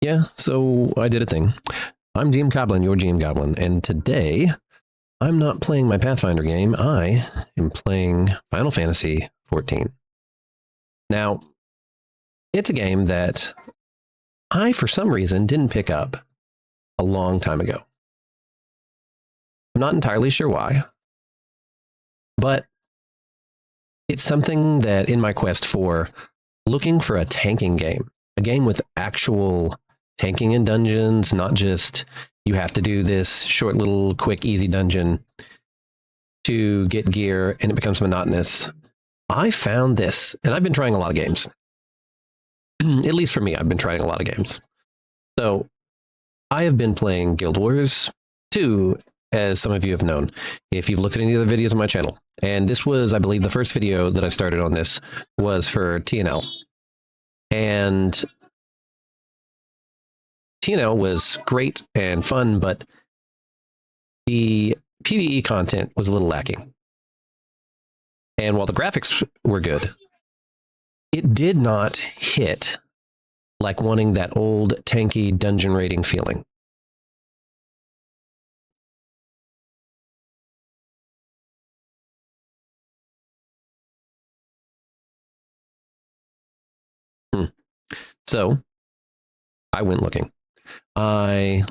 Yeah, so I did a thing. I'm GM Goblin, your GM Goblin, and today I'm not playing my Pathfinder game. I am playing Final Fantasy XIV. Now, it's a game that I, for some reason, didn't pick up a long time ago. I'm not entirely sure why, but it's something that in my quest for looking for a tanking game, a game with actual tanking in dungeons, not just you have to do this short little quick easy dungeon to get gear and it becomes monotonous. I found this, and I've been trying a lot of games. At least for me, I've been trying a lot of games. So I have been playing Guild Wars 2, as some of you have known, if you've looked at any other videos on my channel. And this was, I believe, the first video that I started on this was for TNL. And TNL was great and fun, but the PvE content was a little lacking. And while the graphics were good, it did not hit like wanting that old tanky dungeon raiding feeling. So I went looking. I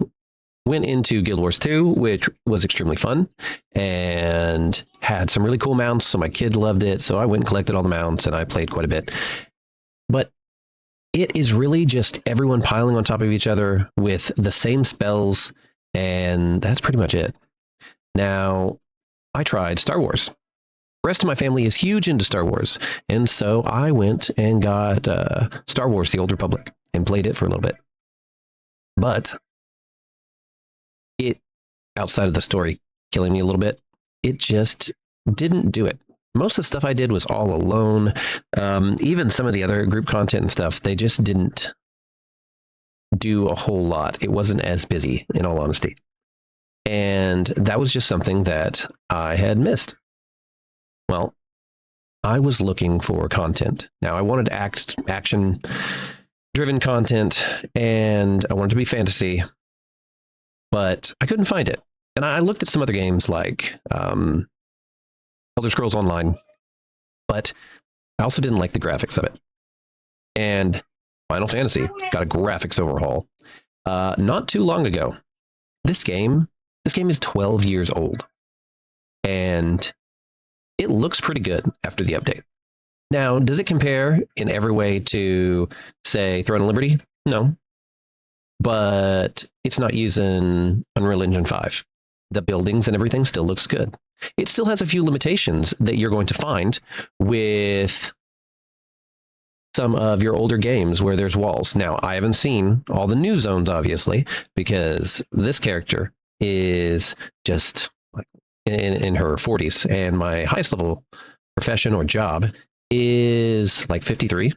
went into Guild Wars 2, which was extremely fun and had some really cool mounts. So my kid loved it. So I went and collected all the mounts and I played quite a bit. But it is really just everyone piling on top of each other with the same spells. And that's pretty much it. Now, I tried Star Wars. The rest of my family is huge into Star Wars. And so I went and got Star Wars: The Old Republic and played it for a little bit. But it, outside of the story killing me a little bit, it just didn't do it. Most of the stuff I did was all alone. Even some of the other group content and stuff, they just didn't do a whole lot. It wasn't as busy, in all honesty. And that was just something that I had missed. Well, I was looking for content. Now, I wanted action-driven content, and I wanted to be fantasy, but I couldn't find it. And I looked at some other games like Elder Scrolls Online, but I also didn't like the graphics of it. And Final Fantasy got a graphics overhaul not too long ago. This game is 12 years old, and it looks pretty good after the update. Now, does it compare in every way to, say, Throne of Liberty? No. But it's not using Unreal Engine 5. The buildings and everything still looks good. It still has a few limitations that you're going to find with some of your older games where there's walls. Now, I haven't seen all the new zones, obviously, because this character is just like in her 40s, and my highest level profession or job is like 53.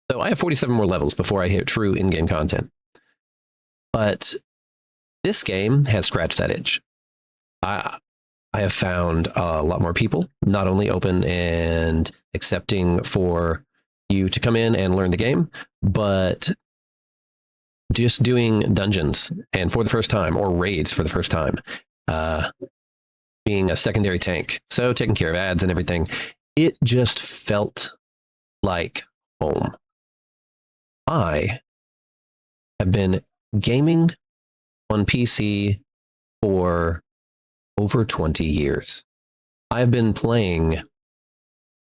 So I have 47 more levels before I hit true in-game content. But this game has scratched that itch. I have found a lot more people, not only open and accepting for you to come in and learn the game, but just doing dungeons and for the first time, or raids for the first time, being a secondary tank. So taking care of ads and everything. It just felt like home. I have been gaming on PC for over 20 years. I've been playing,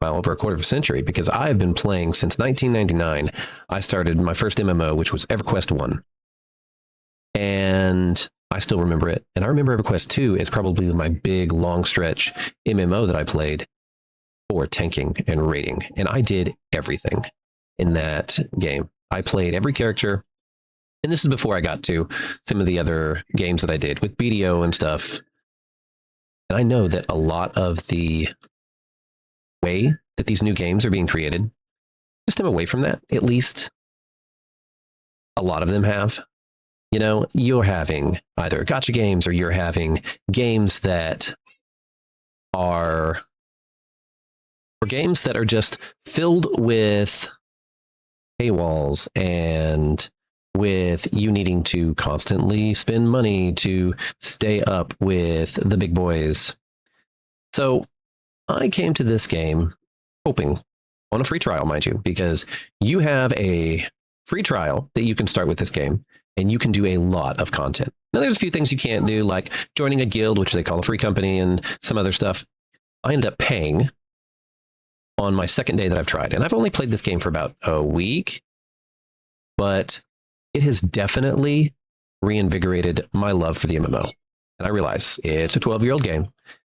well, over a quarter of a century, because I've been playing since 1999. I started my first MMO, which was EverQuest 1. And I still remember it. And I remember EverQuest 2 is probably my big, long stretch MMO that I played for tanking and raiding. And I did everything in that game. I played every character. And this is before I got to some of the other games that I did with BDO and stuff. And I know that a lot of the way that these new games are being created, just am away from that. At least a lot of them have. You know, you're having either gacha games or you're having games that are, or games that are just filled with paywalls and with you needing to constantly spend money to stay up with the big boys. So I came to this game hoping on a free trial, mind you, because you have a free trial that you can start with this game and you can do a lot of content. Now, there's a few things you can't do, like joining a guild, which they call a free company, and some other stuff. I ended up paying on my second day that I've tried. And I've only played this game for about a week, but it has definitely reinvigorated my love for the MMO. And I realize it's a 12-year-old game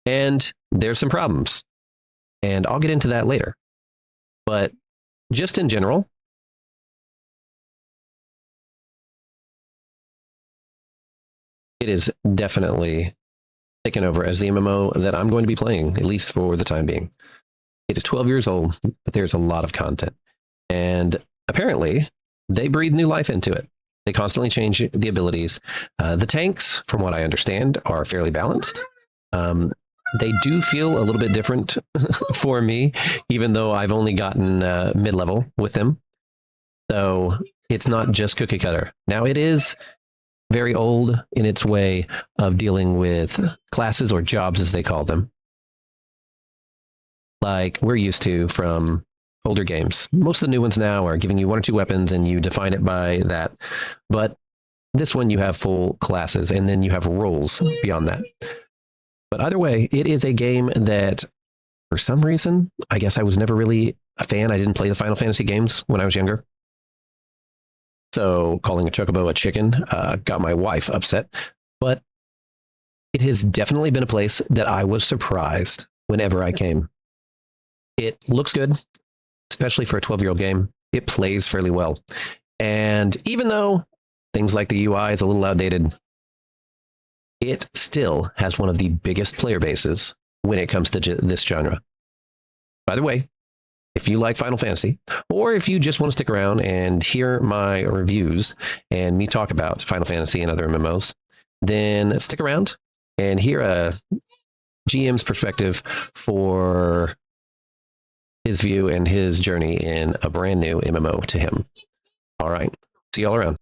and there's some problems. And I'll get into that later. But just in general, it is definitely taken over as the MMO that I'm going to be playing, at least for the time being. It is 12 years old, but there's a lot of content. And apparently, they breathe new life into it. They constantly change the abilities. The tanks, from what I understand, are fairly balanced. They do feel a little bit different for me, even though I've only gotten mid-level with them. So it's not just cookie cutter. Now, it is very old in its way of dealing with classes or jobs, as they call them, like we're used to from older games. Most of the new ones now are giving you one or two weapons and you define it by that. But this one, you have full classes and then you have roles beyond that. But either way, it is a game that, for some reason, I guess I was never really a fan. I didn't play the Final Fantasy games when I was younger. So calling a chocobo a chicken got my wife upset. But it has definitely been a place that I was surprised whenever I came. It looks good, especially for a 12-year-old game. It plays fairly well. And even though things like the UI is a little outdated, it still has one of the biggest player bases when it comes to this genre. By the way, if you like Final Fantasy, or if you just want to stick around and hear my reviews and me talk about Final Fantasy and other MMOs, then stick around and hear a GM's perspective for his view and his journey in a brand new MMO to him. All right. See y'all around.